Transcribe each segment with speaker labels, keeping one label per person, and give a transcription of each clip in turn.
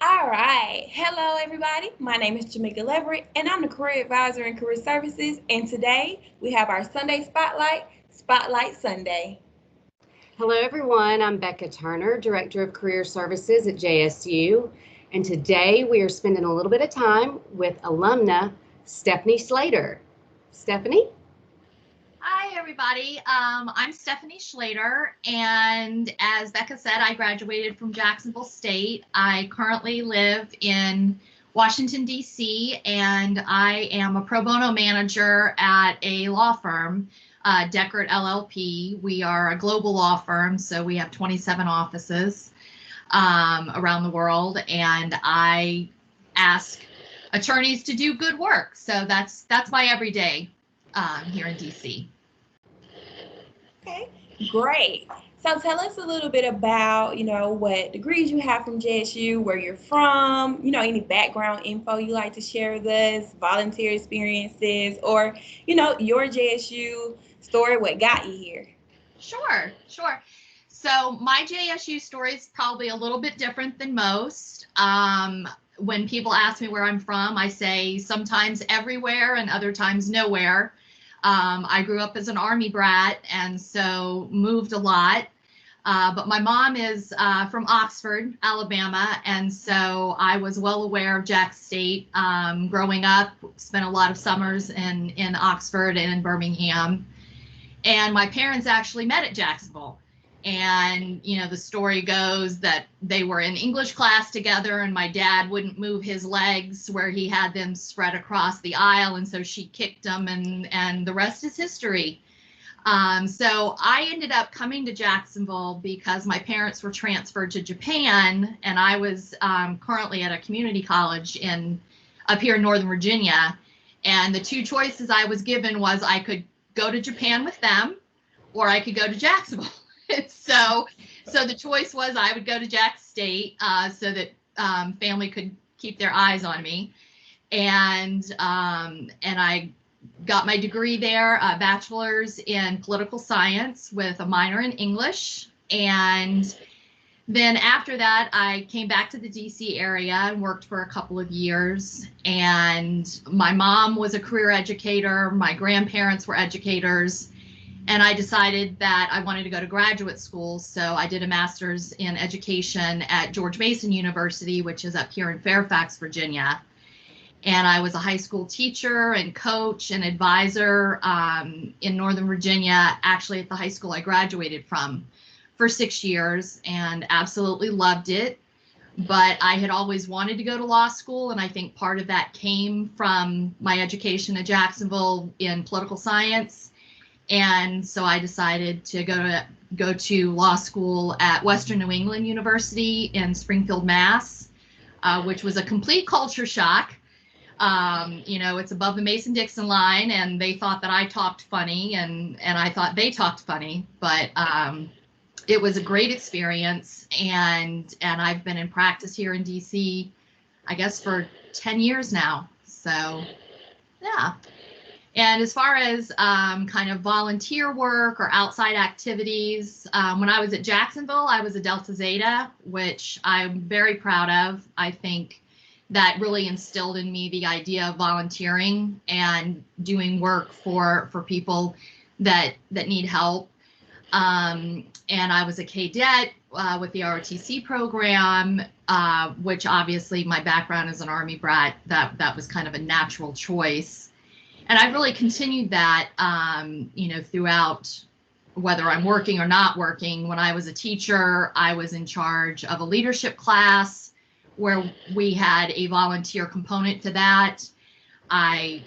Speaker 1: All right. Hello, everybody. My name is Jamaica Leverett, and I'm the Career Advisor in Career Services. And today we have our Sunday Spotlight, Spotlight Sunday.
Speaker 2: Hello, everyone. I'm Becca Turner, Director of Career Services at JSU. And today we are spending a little bit of time with alumna Stephanie Slater. Stephanie?
Speaker 3: Hi, everybody. I'm Stephanie Schlater, and as Becca said, I graduated from Jacksonville State. I currently live in Washington, D.C., and I am a pro bono manager at a law firm, Deckert LLP. We are a global law firm, so we have 27 offices around the world, and I ask attorneys to do good work. So that's my everyday here in DC.
Speaker 1: Okay, great. So tell us a little bit about, what degrees you have from JSU, where you're from, any background info you like to share with us, volunteer experiences, or, your JSU story, what got you here.
Speaker 3: Sure. So my JSU story is probably a little bit different than most. When people ask me where I'm from, I say sometimes everywhere and other times nowhere. I grew up as an Army brat and so moved a lot. But my mom is from Oxford, Alabama, and so I was well aware of Jack State growing up, spent a lot of summers in Oxford and in Birmingham. And my parents actually met at Jacksonville. And, the story goes that they were in English class together and my dad wouldn't move his legs where he had them spread across the aisle. And so she kicked him and the rest is history. So I ended up coming to Jacksonville because my parents were transferred to Japan and I was currently at a community college up here in Northern Virginia. And the two choices I was given was I could go to Japan with them or I could go to Jacksonville. So the choice was I would go to Jack State so that family could keep their eyes on me. And I got my degree there, a bachelor's in political science with a minor in English. And then after that, I came back to the DC area and worked for a couple of years. And my mom was a career educator. My grandparents were educators. And I decided that I wanted to go to graduate school. So I did a master's in education at George Mason University, which is up here in Fairfax, Virginia. And I was a high school teacher and coach and advisor in Northern Virginia, actually at the high school I graduated from for 6 years and absolutely loved it. But I had always wanted to go to law school. And I think part of that came from my education at Jacksonville in political science. And so I decided to go to law school at Western New England University in Springfield, Mass, which was a complete culture shock. It's above the Mason-Dixon line, and they thought that I talked funny, and I thought they talked funny. But it was a great experience, and I've been in practice here in DC, I guess, for 10 years now. So, yeah. And as far as kind of volunteer work or outside activities, when I was at Jacksonville, I was a Delta Zeta, which I'm very proud of. I think that really instilled in me the idea of volunteering and doing work for people that need help. And I was a cadet with the ROTC program, which obviously my background as an Army brat, that was kind of a natural choice. And I've really continued that, throughout whether I'm working or not working. When I was a teacher, I was in charge of a leadership class where we had a volunteer component to that. I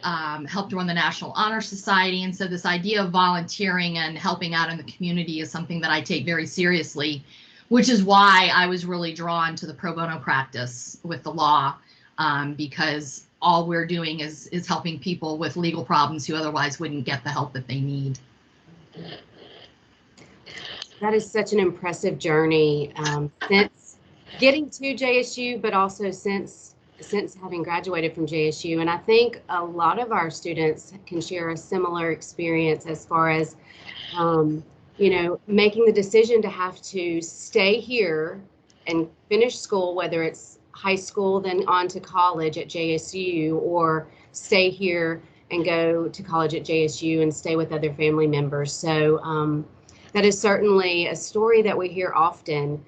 Speaker 3: helped run the National Honor Society. And so this idea of volunteering and helping out in the community is something that I take very seriously, which is why I was really drawn to the pro bono practice with the law, because all we're doing is helping people with legal problems who otherwise wouldn't get the help that they need.
Speaker 2: That is such an impressive journey since getting to JSU, but also since having graduated from JSU. And I think a lot of our students can share a similar experience as far as, making the decision to have to stay here and finish school, whether it's high school, then on to college at JSU, or stay here and go to college at JSU and stay with other family members. So that is certainly a story that we hear often.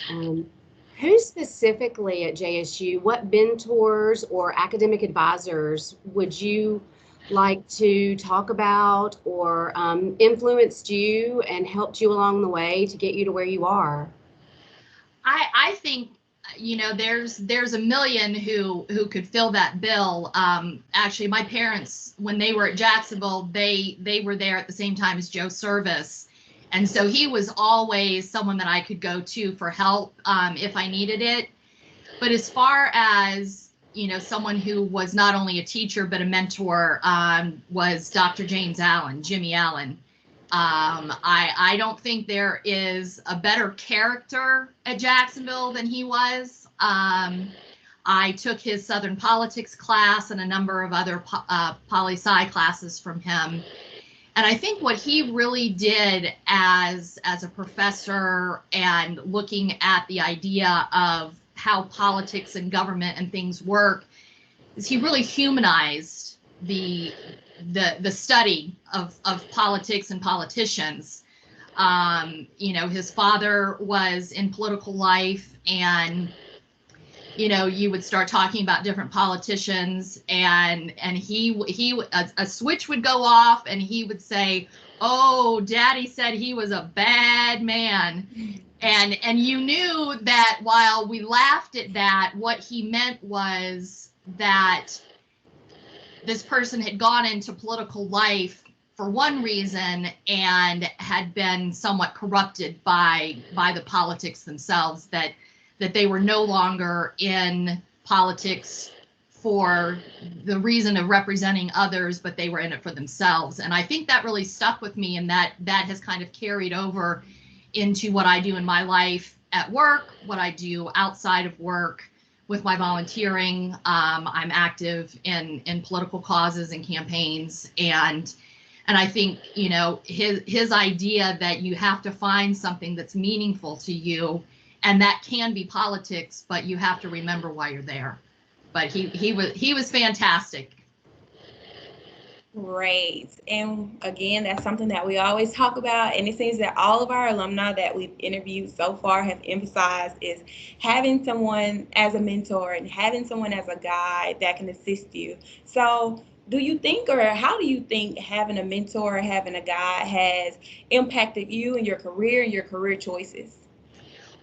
Speaker 2: Who specifically at JSU, what mentors or academic advisors would you like to talk about, or influenced you and helped you along the way to get you to where you are?
Speaker 3: I think, you know, there's a million who could fill that bill. Actually, my parents, when they were at Jacksonville, they were there at the same time as Joe Service. And so he was always someone that I could go to for help if I needed it. But as far as, you know, someone who was not only a teacher but a mentor, was Dr. James Allen, Jimmy Allen. I don't think there is a better character at Jacksonville than he was. I took his Southern politics class and a number of other poli-sci classes from him. And I think what he really did as a professor, and looking at the idea of how politics and government and things work, is he really humanized the study of politics and politicians. You know, his father was in political life, and you know, you would start talking about different politicians, and a switch would go off, and he would say, "Oh, Daddy said he was a bad man," and you knew that while we laughed at that, what he meant was that this person had gone into political life for one reason and had been somewhat corrupted by the politics themselves, that they were no longer in politics for the reason of representing others, but they were in it for themselves. And I think that really stuck with me, and that has kind of carried over into what I do in my life at work, what I do outside of work with my volunteering. I'm active in political causes and campaigns, and I think, you know, his idea that you have to find something that's meaningful to you, and that can be politics, but you have to remember why you're there. But he was fantastic.
Speaker 1: Great. And again, that's something that we always talk about, and it seems that all of our alumni that we've interviewed so far have emphasized is having someone as a mentor and having someone as a guide that can assist you. So do you think, or how do you think having a mentor or having a guide has impacted you and your career and your career choices?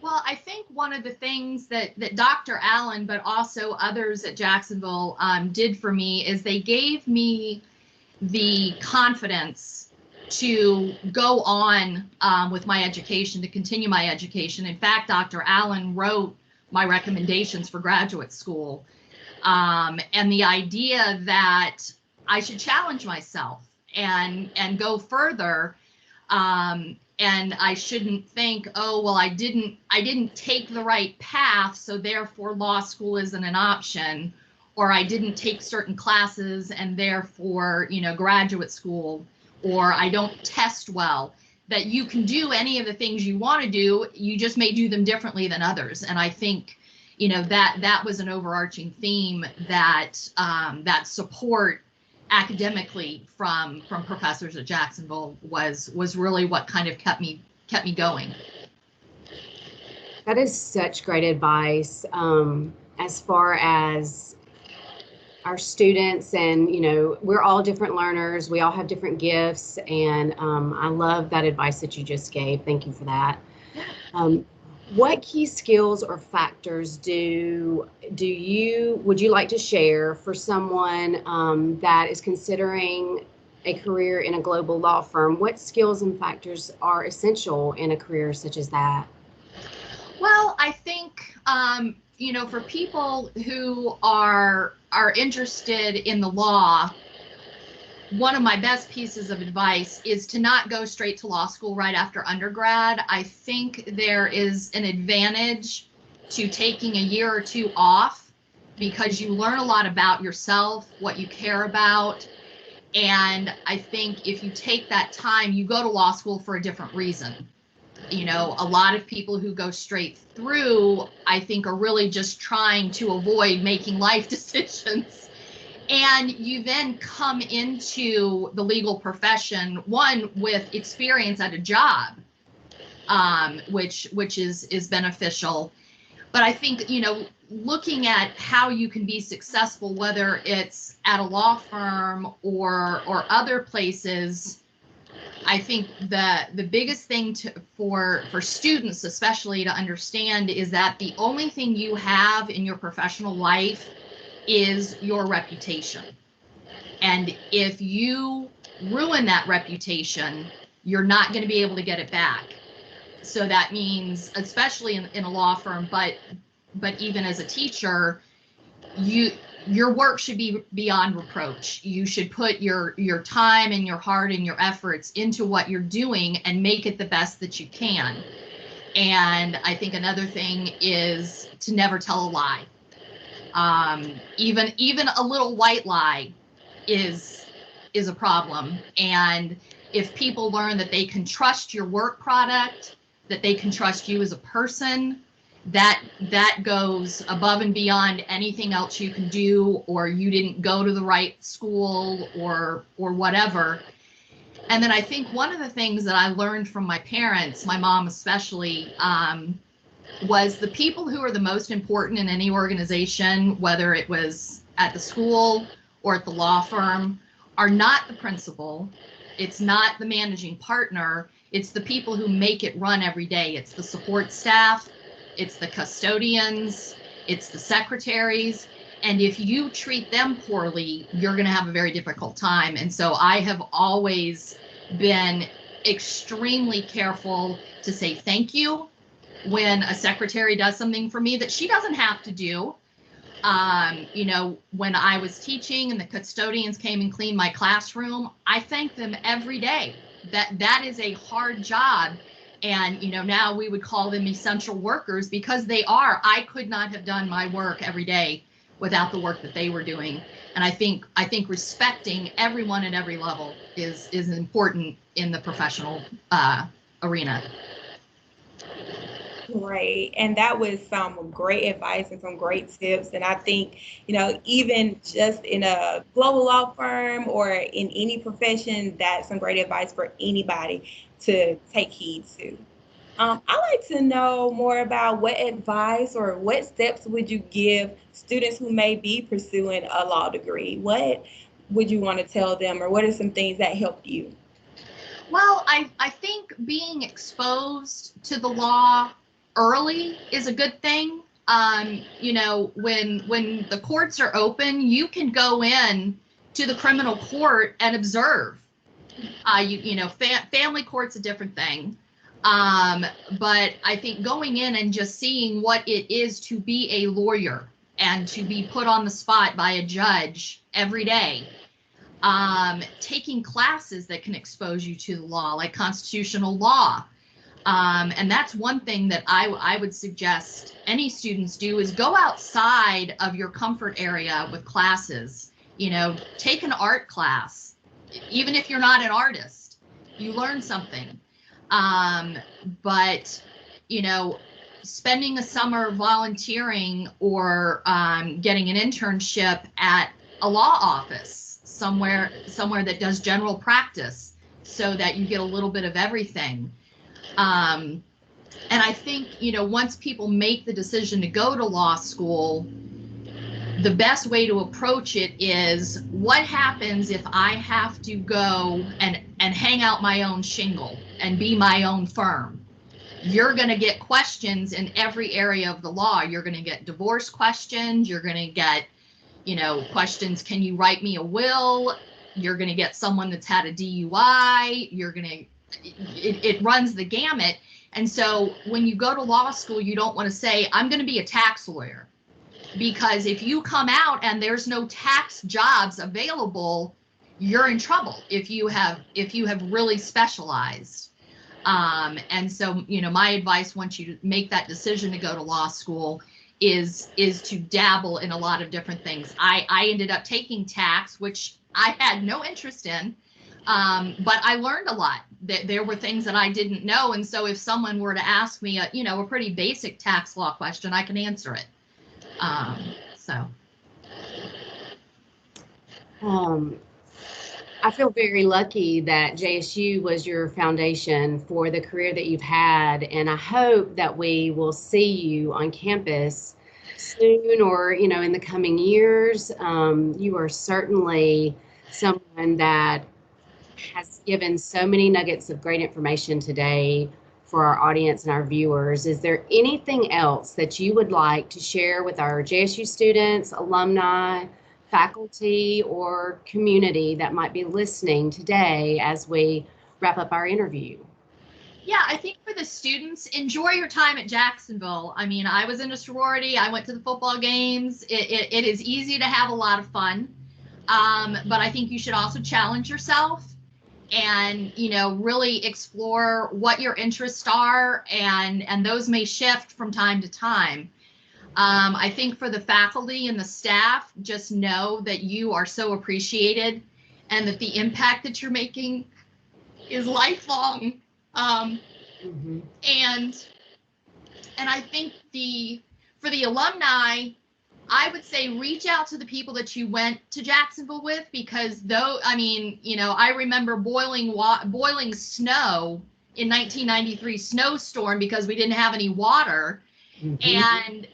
Speaker 3: Well, I think one of the things that Dr. Allen, but also others at Jacksonville, did for me is they gave me the confidence to go on with my education, to continue my education. In fact, Dr. Allen wrote my recommendations for graduate school, and the idea that I should challenge myself and go further. And I shouldn't think, oh, well, I didn't take the right path, so therefore law school isn't an option, or I didn't take certain classes and therefore, you know, graduate school, or I don't test well. That you can do any of the things you want to do, you just may do them differently than others. And I think, you know, that was an overarching theme, that that support academically from professors at Jacksonville was really what kind of kept me going.
Speaker 2: That is such great advice, as far as our students, and you know, we're all different learners, we all have different gifts, and I love that advice that you just gave. Thank you for that. What key skills or factors would you like to share for someone that is considering a career in a global law firm? What skills and factors are essential in a career such as that?
Speaker 3: Well, I think, you know, for people who are interested in the law, one of my best pieces of advice is to not go straight to law school right after undergrad. I think there is an advantage to taking a year or two off, because you learn a lot about yourself, what you care about. And I think if you take that time, you go to law school for a different reason. You know, a lot of people who go straight through, I think, are really just trying to avoid making life decisions. And you then come into the legal profession, one, with experience at a job, which is beneficial. But I think, you know, looking at how you can be successful, whether it's at a law firm or other places, I think the biggest thing for students especially to understand is that the only thing you have in your professional life is your reputation. And if you ruin that reputation, you're not going to be able to get it back. So that means, especially in a law firm, but even as a teacher, your work should be beyond reproach. You should put your time and your heart and your efforts into what you're doing and make it the best that you can. And I think another thing is to never tell a lie. Even a little white lie is a problem. And if people learn that they can trust your work product, that they can trust you as a person, that goes above and beyond anything else you can do, or you didn't go to the right school or whatever. And then I think one of the things that I learned from my parents, my mom especially, was the people who are the most important in any organization, whether it was at the school or at the law firm, are not the principal. It's not the managing partner. It's the people who make it run every day. It's the support staff. It's the custodians, it's the secretaries. And if you treat them poorly, you're going to have a very difficult time. And so I have always been extremely careful to say thank you when a secretary does something for me that she doesn't have to do. You know, when I was teaching and the custodians came and cleaned my classroom, I thank them every day. That is a hard job. And, you know, now we would call them essential workers because they are. I could not have done my work every day without the work that they were doing. And I think respecting everyone at every level is important in the professional arena.
Speaker 1: Great. And that was some great advice and some great tips. And I think, you know, even just in a global law firm or in any profession, that's some great advice for anybody to take heed to. I'd like to know more about what advice or what steps would you give students who may be pursuing a law degree? What would you want to tell them, or what are some things that helped you?
Speaker 3: Well, I think being exposed to the law early is a good thing. You know, when the courts are open, you can go in to the criminal court and observe. You know, family court's a different thing. But I think going in and just seeing what it is to be a lawyer and to be put on the spot by a judge every day, taking classes that can expose you to the law, like constitutional law. And that's one thing that I would suggest any students do, is go outside of your comfort area with classes. You know, take an art class. Even if you're not an artist, you learn something. But, you know, spending a summer volunteering or getting an internship at a law office somewhere that does general practice, so that you get a little bit of everything. And I think, you know, once people make the decision to go to law school, the best way to approach it is, what happens if I have to go and hang out my own shingle and be my own firm? You're going to get questions in every area of the law. You're going to get divorce questions. You're going to get, you know, questions. Can you write me a will? You're going to get someone that's had a DUI. You're going to, it runs the gamut. And so when you go to law school, you don't want to say, I'm going to be a tax lawyer. Because if you come out and there's no tax jobs available, you're in trouble if you have really specialized. And so, you know, my advice once you make that decision to go to law school is to dabble in a lot of different things. I ended up taking tax, which I had no interest in, but I learned a lot there were things that I didn't know. And so if someone were to ask me a pretty basic tax law question, I can answer it.
Speaker 2: I feel very lucky that JSU was your foundation for the career that you've had, and I hope that we will see you on campus soon or, in the coming years. You are certainly someone that has given so many nuggets of great information today for our audience and our viewers. Is there anything else that you would like to share with our JSU students, alumni, faculty, or community that might be listening today as we wrap up our interview?
Speaker 3: Yeah, I think for the students, enjoy your time at Jacksonville. I mean, I was in a sorority. I went to the football games. It is easy to have a lot of fun. But I think you should also challenge yourself and, really explore what your interests are. And those may shift from time to time. I think for the faculty and the staff, just know that you are so appreciated and that the impact that you're making is lifelong. And I think for the alumni, I would say reach out to the people that you went to Jacksonville with, because I remember boiling snow in 1993 snowstorm because we didn't have any water. And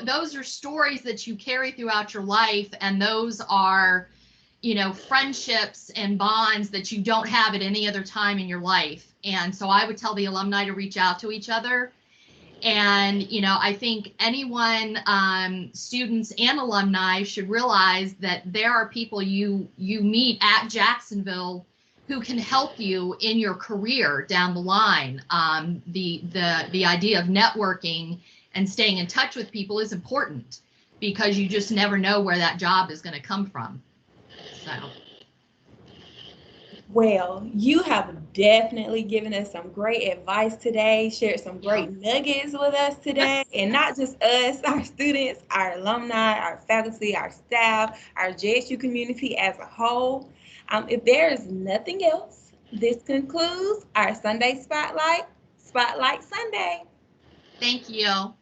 Speaker 3: those are stories that you carry throughout your life, and those are friendships and bonds that you don't have at any other time in your life. And so I would tell the alumni to reach out to each other. And I think anyone, students and alumni, should realize that there are people you meet at Jacksonville who can help you in your career down the line. The idea of networking and staying in touch with people is important, because you just never know where that job is going to come from. So.
Speaker 1: Well, you have definitely given us some great advice today, shared some great nuggets with us today, and not just us, our students, our alumni, our faculty, our staff, our JSU community as a whole. If there is nothing else, this concludes our Sunday Spotlight Sunday.
Speaker 3: Thank you.